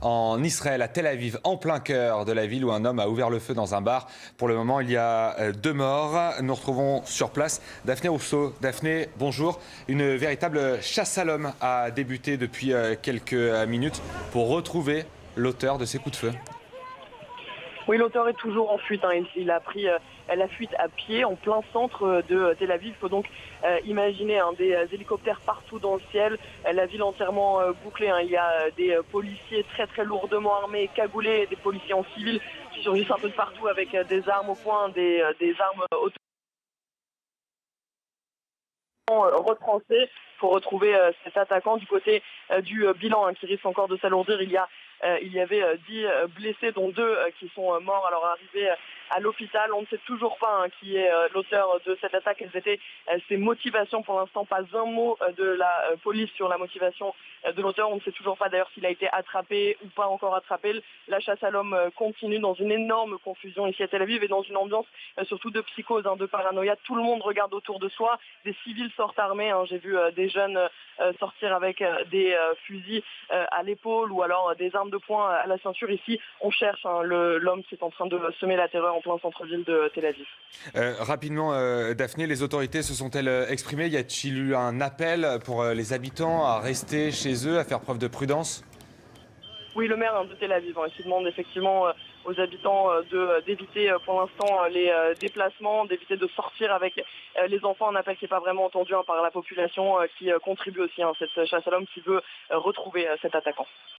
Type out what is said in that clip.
en Israël, à Tel Aviv, en plein cœur de la ville où un homme a ouvert le feu dans un bar. Pour le moment, il y a 2 morts. Nous retrouvons sur place Daphné Rousseau. Daphné, bonjour. Une véritable chasse à l'homme a débuté depuis quelques minutes pour retrouver l'auteur de ces coups de feu. Oui, l'auteur est toujours en fuite. Il a pris la fuite à pied en plein centre de Tel Aviv. Il faut donc imaginer des hélicoptères partout dans le ciel, la ville entièrement bouclée. Il y a des policiers très très lourdement armés, cagoulés, des policiers en civil qui surgissent un peu de partout avec des armes au poing, des armes retranchées pour retrouver cet attaquant. Du côté du bilan qui risque encore de s'alourdir, il y avait 10 blessés, dont 2 qui sont morts à leur arrivée à l'hôpital. On ne sait toujours pas qui est l'auteur de cette attaque, quelles étaient ses motivations. Pour l'instant, pas un mot de la police sur la motivation de l'auteur. On ne sait toujours pas d'ailleurs s'il a été attrapé ou pas encore attrapé. La chasse à l'homme continue dans une énorme confusion ici à Tel Aviv et dans une ambiance surtout de psychose, de paranoïa. Tout le monde regarde autour de soi. Des civils sortent armés. J'ai vu des jeunes sortir avec des fusils à l'épaule ou alors des armes de poing à la ceinture. Ici, on cherche l'homme qui est en train de semer la terreur en plein centre-ville de Tel Aviv. Rapidement, Daphné, les autorités se sont-elles exprimées? Y a-t-il eu un appel pour les habitants à rester chez eux, à faire preuve de prudence? Oui, le maire de Tel Aviv qui demande effectivement aux habitants d'éviter pour l'instant les déplacements, d'éviter de sortir avec les enfants, un appel qui n'est pas vraiment entendu par la population qui contribue aussi à cette chasse à l'homme qui veut retrouver cet attaquant.